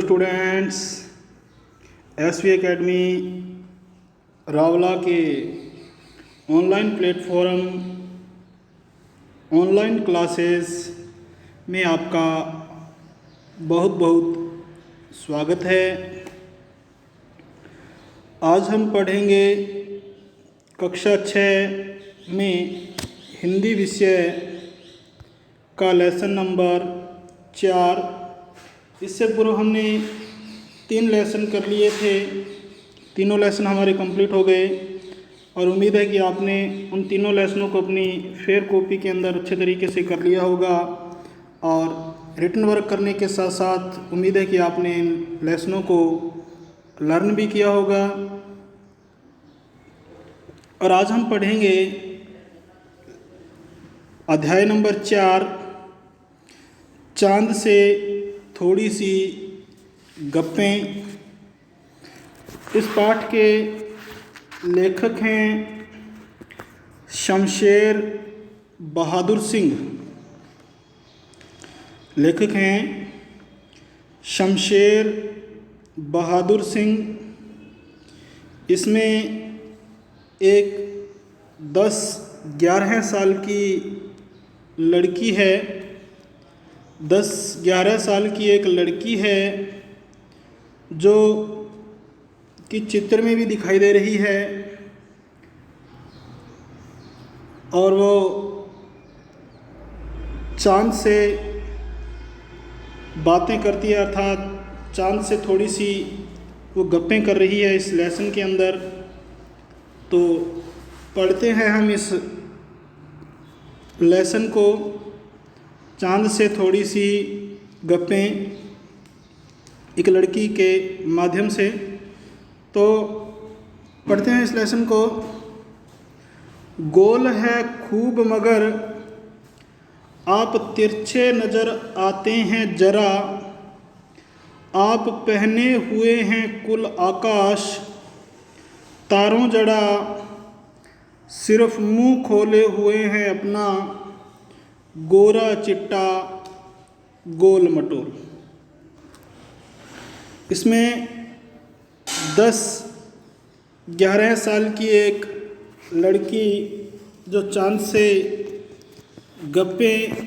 Students, SV academy Rawla के online platform online classes में आपका बहुत बहुत स्वागत है। आज हम पढ़ेंगे कक्षा 6 में हिंदी विषय का लेसन नंबर 4। इससे पूर्व हमने 3 लेसन कर लिए थे। तीनों लेसन हमारे कंप्लीट हो गए और उम्मीद है कि आपने उन तीनों लेसनों को अपनी फेयर कॉपी के अंदर अच्छे तरीके से कर लिया होगा और रिटन वर्क करने के साथ साथ उम्मीद है कि आपने इन लेसनों को लर्न भी किया होगा। और आज हम पढ़ेंगे अध्याय नंबर 4, चांद से थोड़ी सी गप्पें। इस पाठ के लेखक हैं शमशेर बहादुर सिंह। लेखक हैं शमशेर बहादुर सिंह। इसमें एक 10-11 साल की लड़की है। 10-11 साल की एक लड़की है जो कि चित्र में भी दिखाई दे रही है और वो चांद से बातें करती है, अर्थात चांद से थोड़ी सी वो गप्पें कर रही है इस लेसन के अंदर। तो पढ़ते हैं हम इस लेसन को, चांद से थोड़ी सी गप्पें, एक लड़की के माध्यम से। तो पढ़ते हैं इस लेसन को। गोल है खूब मगर आप तिरछे नज़र आते हैं जरा, आप पहने हुए हैं कुल आकाश तारों जड़ा, सिर्फ मुंह खोले हुए हैं अपना गोरा चिट्टा गोल मटोल। इसमें 10-11 साल की एक लड़की जो चांद से गप्पें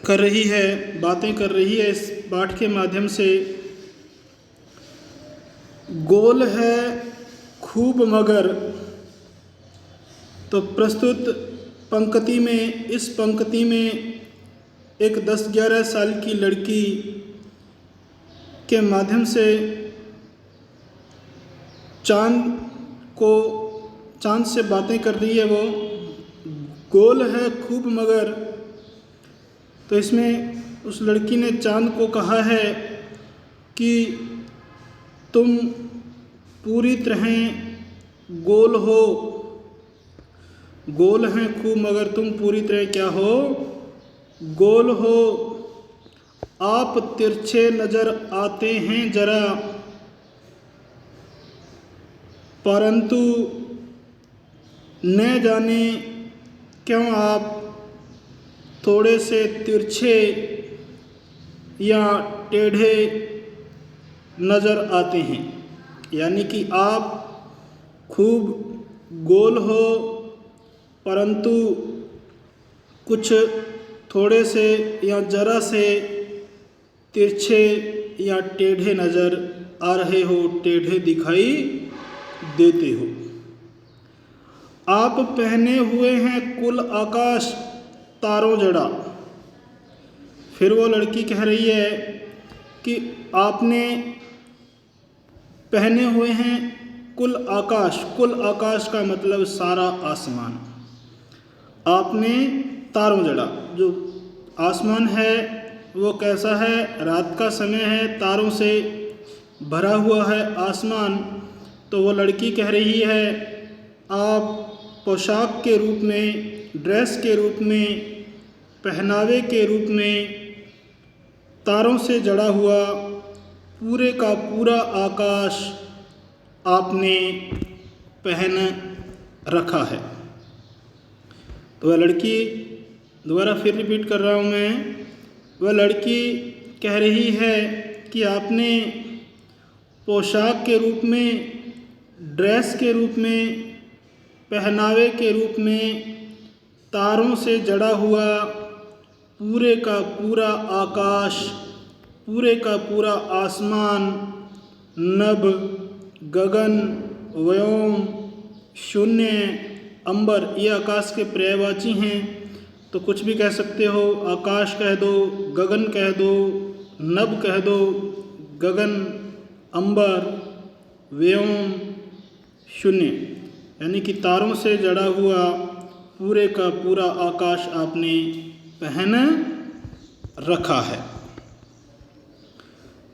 कर रही है, बातें कर रही है इस पाठ के माध्यम से। गोल है खूब मगर, तो प्रस्तुत पंक्ति में, इस पंक्ति में एक 10-11 साल की लड़की के माध्यम से चांद से बातें कर रही है। वो गोल है खूब मगर, तो इसमें उस लड़की ने चांद को कहा है कि तुम पूरी तरह गोल हो। गोल हैं खूब मगर तुम पूरी तरह क्या हो? गोल हो। आप तिरछे नज़र आते हैं जरा, परंतु न जाने क्यों आप थोड़े से तिरछे या टेढ़े नज़र आते हैं। यानी कि आप खूब गोल हो परंतु कुछ थोड़े से या ज़रा से तिरछे या टेढ़े नज़र आ रहे हो, टेढ़े दिखाई देते हो। आप पहने हुए हैं कुल आकाश तारों जड़ा। फिर वो लड़की कह रही है कि आपने पहने हुए हैं कुल आकाश। कुल आकाश का मतलब सारा आसमान। आपने तारों जड़ा, जो आसमान है वो कैसा है? रात का समय है, तारों से भरा हुआ है आसमान। तो वो लड़की कह रही है आप पोशाक के रूप में, ड्रेस के रूप में, पहनावे के रूप में तारों से जड़ा हुआ पूरे का पूरा आकाश आपने पहन रखा है। तो वह लड़की, दोबारा फिर रिपीट कर रहा हूँ मैं, वह लड़की कह रही है कि आपने पोशाक के रूप में, ड्रेस के रूप में, पहनावे के रूप में तारों से जड़ा हुआ पूरे का पूरा आकाश, पूरे का पूरा आसमान, नभ, गगन, व्योम, शून्य, अंबर, ये आकाश के पर्यायवाची हैं। तो कुछ भी कह सकते हो, आकाश कह दो, गगन कह दो, नभ कह दो, गगन, अंबर, व्योम, शून्य, यानी कि तारों से जड़ा हुआ पूरे का पूरा आकाश आपने पहन रखा है।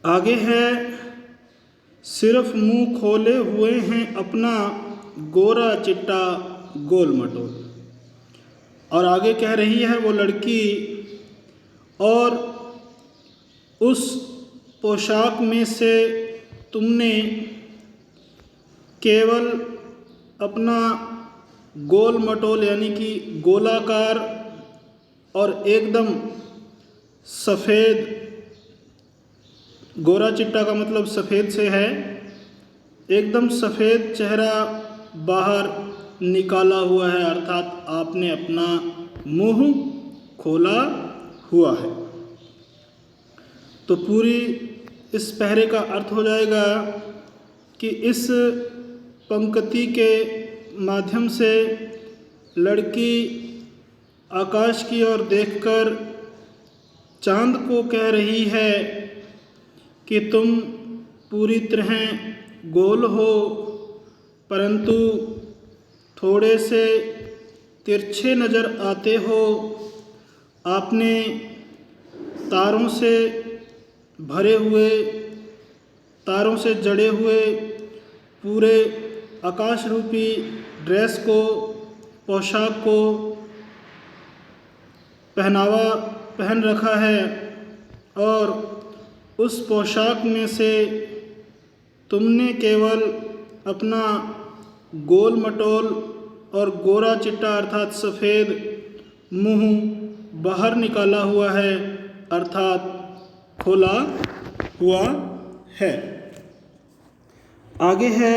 आगे है, सिर्फ मुंह खोले हुए हैं अपना गोरा चिट्टा गोल मटोल। और आगे कह रही है वो लड़की, और उस पोशाक में से तुमने केवल अपना गोल मटोल यानी कि गोलाकार और एकदम सफ़ेद, गोरा चिट्टा का मतलब सफ़ेद से है, एकदम सफ़ेद चेहरा बाहर निकाला हुआ है, अर्थात आपने अपना मुंह खोला हुआ है। तो पूरी इस पहरे का अर्थ हो जाएगा कि इस पंक्ति के माध्यम से लड़की आकाश की ओर देखकर चांद को कह रही है कि तुम पूरी तरह गोल हो, परंतु थोड़े से तिरछे नज़र आते हो। आपने तारों से भरे हुए, तारों से जड़े हुए पूरे आकाश रूपी ड्रेस को, पोशाक को, पहनावा पहन रखा है, और उस पोशाक में से तुमने केवल अपना गोल मटोल और गोरा चिट्टा अर्थात सफ़ेद मुंह बाहर निकाला हुआ है, अर्थात खोला हुआ है। आगे है,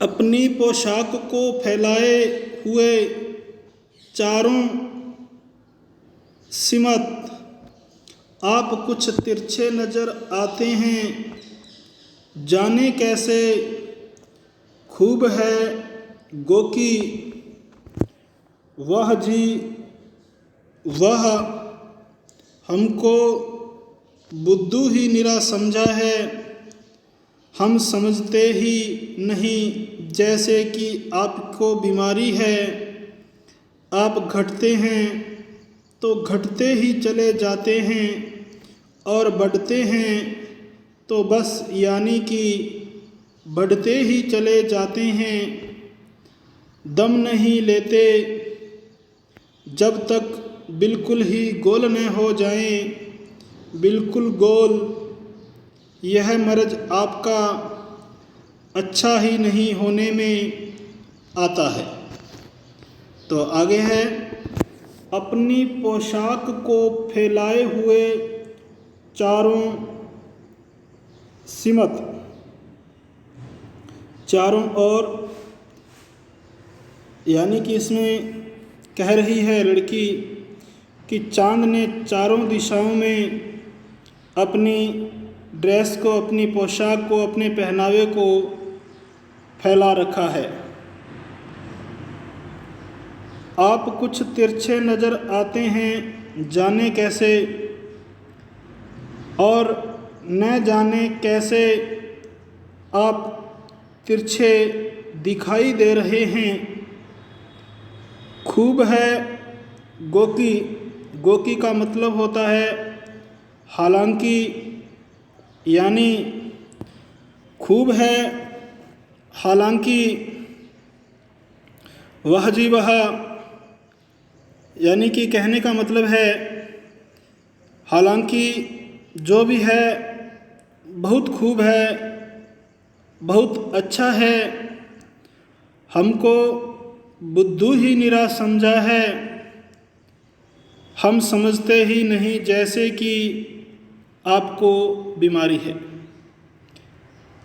अपनी पोशाक को फैलाए हुए चारों सिमत आप कुछ तिरछे नज़र आते हैं, जाने कैसे खूब है गोकी वह जी वह, हमको बुद्धू ही निरा समझा है, हम समझते ही नहीं जैसे कि आपको बीमारी है। आप घटते हैं तो घटते ही चले जाते हैं, और बढ़ते हैं तो बस यानी कि बढ़ते ही चले जाते हैं। दम नहीं लेते जब तक बिल्कुल ही गोल न हो जाएं, बिल्कुल गोल। यह मर्ज आपका अच्छा ही नहीं होने में आता है। तो आगे है, अपनी पोशाक को फैलाए हुए चारों सिमत, चारों ओर, यानी कि इसमें कह रही है लड़की कि चांद ने चारों दिशाओं में अपनी ड्रेस को, अपनी पोशाक को, अपने पहनावे को फैला रखा है। आप कुछ तिरछे नज़र आते हैं, जाने कैसे, और न जाने कैसे आप तिरछे दिखाई दे रहे हैं। खूब है गोकी, गोकी का मतलब होता है हालांकि, यानी खूब है हालांकि, वह जी वह, यानी कि कहने का मतलब है हालांकि जो भी है बहुत खूब है, बहुत अच्छा है, हमको बुद्धू ही निरा समझा है, हम समझते ही नहीं जैसे कि आपको बीमारी है।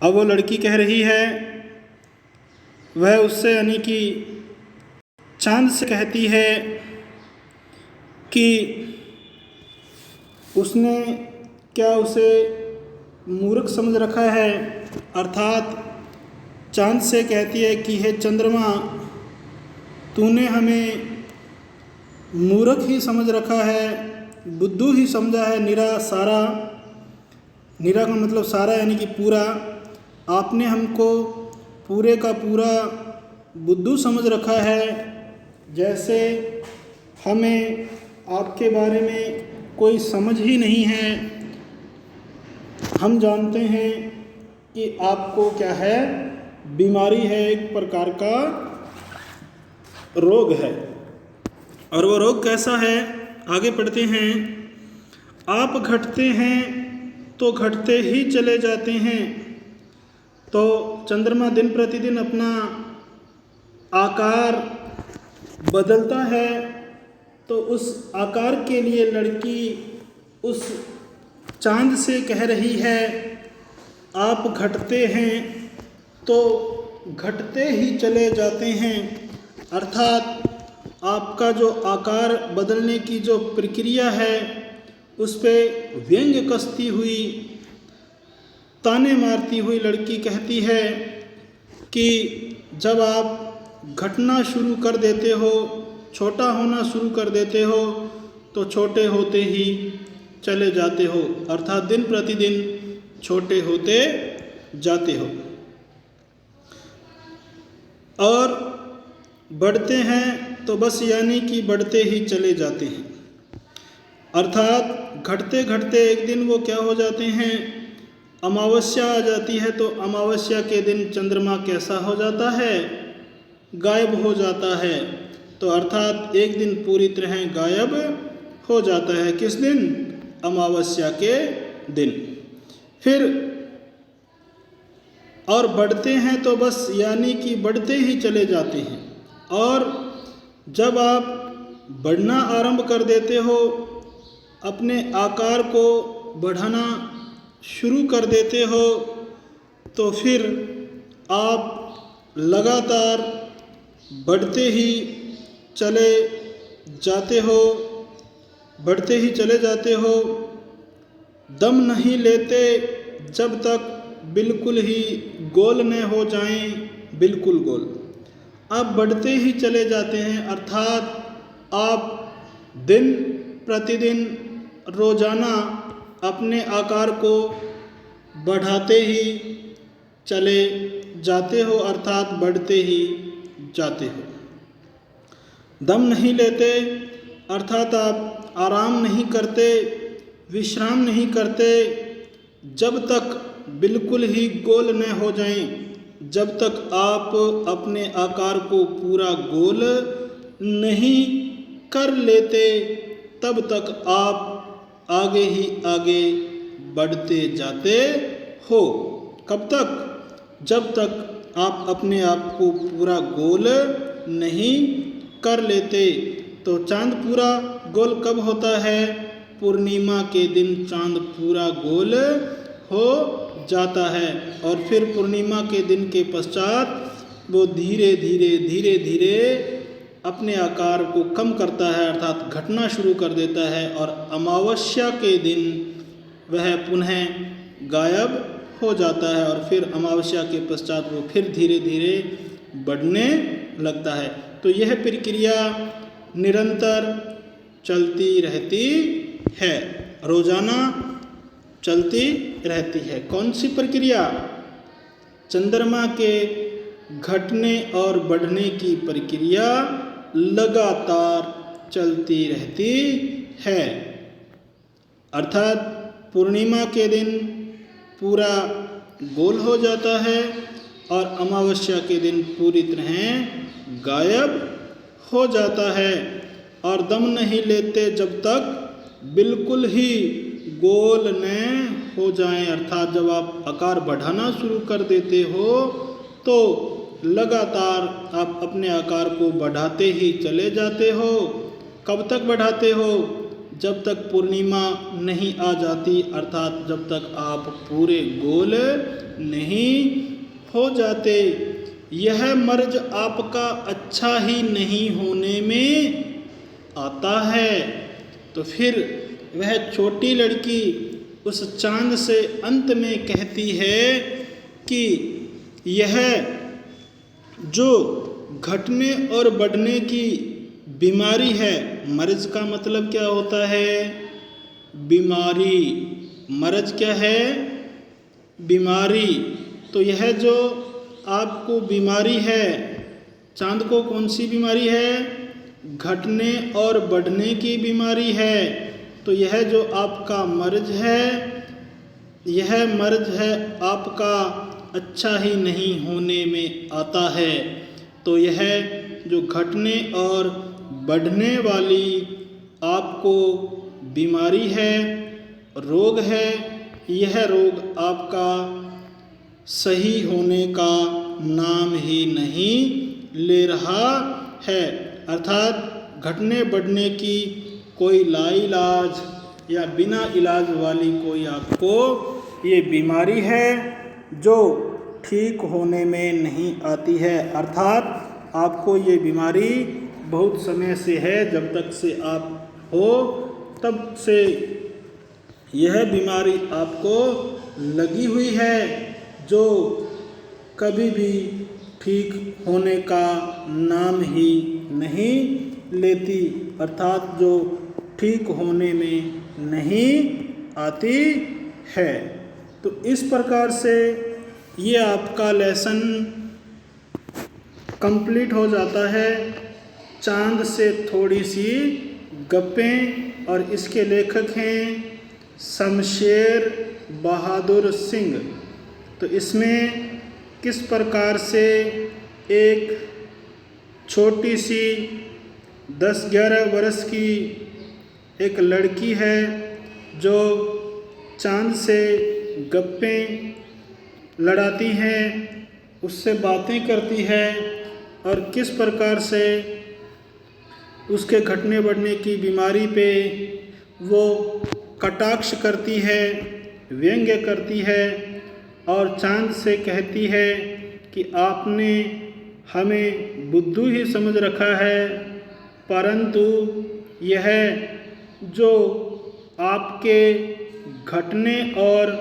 अब वो लड़की कह रही है, वह उससे यानी कि चांद से कहती है कि उसने क्या उसे मूर्ख समझ रखा है। अर्थात चांद से कहती है कि हे चंद्रमा, तूने हमें मूर्ख ही समझ रखा है, बुद्धू ही समझा है, निरा सारा, निरा का मतलब सारा यानी कि पूरा, आपने हमको पूरे का पूरा बुद्धू समझ रखा है, जैसे हमें आपके बारे में कोई समझ ही नहीं है। हम जानते हैं कि आपको क्या है, बीमारी है, एक प्रकार का रोग है। और वो रोग कैसा है, आगे पढ़ते हैं। आप घटते हैं तो घटते ही चले जाते हैं। तो चंद्रमा दिन प्रतिदिन अपना आकार बदलता है, तो उस आकार के लिए लड़की उस चांद से कह रही है, आप घटते हैं तो घटते ही चले जाते हैं। अर्थात आपका जो आकार बदलने की जो प्रक्रिया है, उस पे व्यंग्य कसती हुई, ताने मारती हुई लड़की कहती है कि जब आप घटना शुरू कर देते हो, छोटा होना शुरू कर देते हो, तो छोटे होते ही चले जाते हो। अर्थात दिन प्रतिदिन छोटे होते जाते हो और बढ़ते हैं तो बस यानी कि बढ़ते ही चले जाते हैं। अर्थात घटते घटते एक दिन वो क्या हो जाते हैं, अमावस्या आ जाती है, तो अमावस्या के दिन चंद्रमा कैसा हो जाता है, गायब हो जाता है। तो अर्थात एक दिन पूरी तरह गायब हो जाता है। किस दिन, अमावस्या के दिन। फिर और बढ़ते हैं तो बस यानी कि बढ़ते ही चले जाते हैं। और जब आप बढ़ना आरंभ कर देते हो, अपने आकार को बढ़ाना शुरू कर देते हो, तो फिर आप लगातार बढ़ते ही चले जाते हो, बढ़ते ही चले जाते हो, दम नहीं लेते जब तक बिल्कुल ही गोल न हो जाएं, बिल्कुल गोल। आप बढ़ते ही चले जाते हैं, अर्थात आप दिन प्रतिदिन रोज़ाना अपने आकार को बढ़ाते ही चले जाते हो, अर्थात बढ़ते ही जाते हो। दम नहीं लेते अर्थात आप आराम नहीं करते, विश्राम नहीं करते जब तक बिल्कुल ही गोल न हो जाएं। जब तक आप अपने आकार को पूरा गोल नहीं कर लेते, तब तक आप आगे ही आगे बढ़ते जाते हो। कब तक, जब तक आप अपने आप को पूरा गोल नहीं कर लेते। तो चांद पूरा गोल कब होता है, पूर्णिमा के दिन चांद पूरा गोल हो जाता है। और फिर पूर्णिमा के दिन के पश्चात वो धीरे धीरे अपने आकार को कम करता है, अर्थात घटना शुरू कर देता है। और अमावस्या के दिन वह पुनः गायब हो जाता है। और फिर अमावस्या के पश्चात वो फिर धीरे धीरे बढ़ने लगता है। तो यह प्रक्रिया निरंतर चलती रहती है, रोजाना चलती रहती है। कौन सी प्रक्रिया, चंद्रमा के घटने और बढ़ने की प्रक्रिया लगातार चलती रहती है। अर्थात पूर्णिमा के दिन पूरा गोल हो जाता है और अमावस्या के दिन पूरी तरह गायब हो जाता है। और दम नहीं लेते जब तक बिल्कुल ही गोल न हो जाएं, अर्थात जब आप आकार बढ़ाना शुरू कर देते हो तो लगातार आप अपने आकार को बढ़ाते ही चले जाते हो। कब तक बढ़ाते हो? जब तक पूर्णिमा नहीं आ जाती, अर्थात जब तक आप पूरे गोल नहीं हो जाते। यह मर्ज आपका अच्छा ही नहीं होने में आता है। तो फिर वह छोटी लड़की उस चांद से अंत में कहती है कि यह जो घटने और बढ़ने की बीमारी है, मर्ज का मतलब क्या होता है? बीमारी। मर्ज क्या है? बीमारी। तो यह जो आपको बीमारी है, चांद को कौन सी बीमारी है? घटने और बढ़ने की बीमारी है। तो यह जो आपका मर्ज है, यह मर्ज है आपका अच्छा ही नहीं होने में आता है। तो यह जो घटने और बढ़ने वाली आपको बीमारी है, रोग है, यह रोग आपका सही होने का नाम ही नहीं ले रहा है। अर्थात घटने बढ़ने की कोई लाइलाज या बिना इलाज वाली कोई आपको ये बीमारी है जो ठीक होने में नहीं आती है। अर्थात आपको ये बीमारी बहुत समय से है, जब तक से आप हो तब से यह बीमारी आपको लगी हुई है, जो कभी भी ठीक होने का नाम ही नहीं लेती, अर्थात जो ठीक होने में नहीं आती है। तो इस प्रकार से ये आपका लेसन कंप्लीट हो जाता है। चांद से थोड़ी सी गप्पें, और इसके लेखक हैं शमशेर बहादुर सिंह। तो इसमें किस प्रकार से एक छोटी सी 10-11 वर्ष की एक लड़की है जो चांद से गप्पें लड़ाती हैं, उससे बातें करती है, और किस प्रकार से उसके घटने बढ़ने की बीमारी पे वो कटाक्ष करती है, व्यंग्य करती है, और चांद से कहती है कि आपने हमें बुद्धू ही समझ रखा है, परंतु यह जो आपके घटने और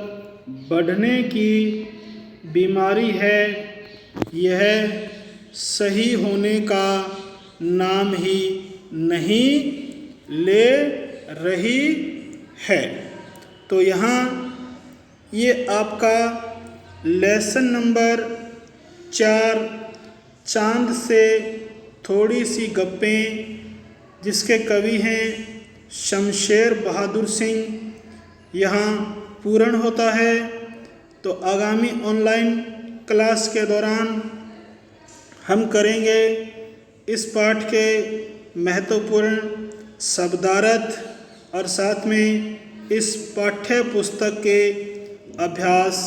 बढ़ने की बीमारी है, यह सही होने का नाम ही नहीं ले रही है। तो यहाँ ये आपका लेसन नंबर 4 चांद से थोड़ी सी गप्पें, जिसके कवि हैं शमशेर बहादुर सिंह, यहाँ पूर्ण होता है। तो आगामी ऑनलाइन क्लास के दौरान हम करेंगे इस पाठ के महत्वपूर्ण शब्दार्थ और साथ में इस पाठ्य पुस्तक के अभ्यास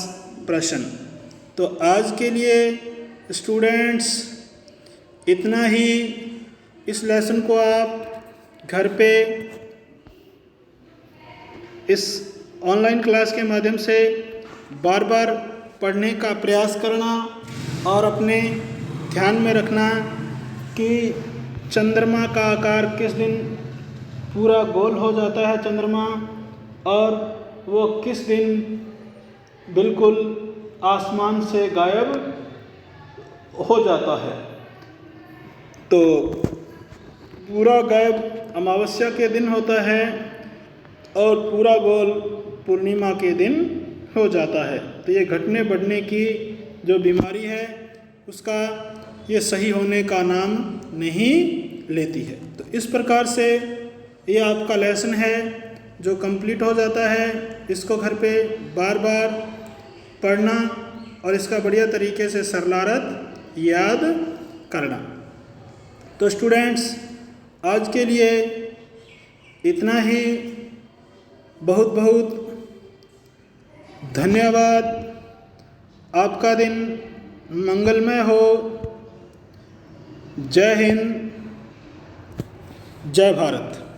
प्रश्न। तो आज के लिए स्टूडेंट्स इतना ही। इस लेसन को आप घर पे इस ऑनलाइन क्लास के माध्यम से बार बार पढ़ने का प्रयास करना, और अपने ध्यान में रखना कि चंद्रमा का आकार किस दिन पूरा गोल हो जाता है चंद्रमा, और वो किस दिन बिल्कुल आसमान से गायब हो जाता है। तो पूरा गायब अमावस्या के दिन होता है, और पूरा गोल पूर्णिमा के दिन हो जाता है। तो ये घटने बढ़ने की जो बीमारी है, उसका ये सही होने का नाम नहीं लेती है। तो इस प्रकार से ये आपका लेसन है जो कंप्लीट हो जाता है। इसको घर पे बार बार पढ़ना और इसका बढ़िया तरीके से सरलारत याद करना। तो स्टूडेंट्स आज के लिए इतना ही। बहुत बहुत धन्यवाद। आपका दिन मंगलमय हो। जय हिंद, जय भारत।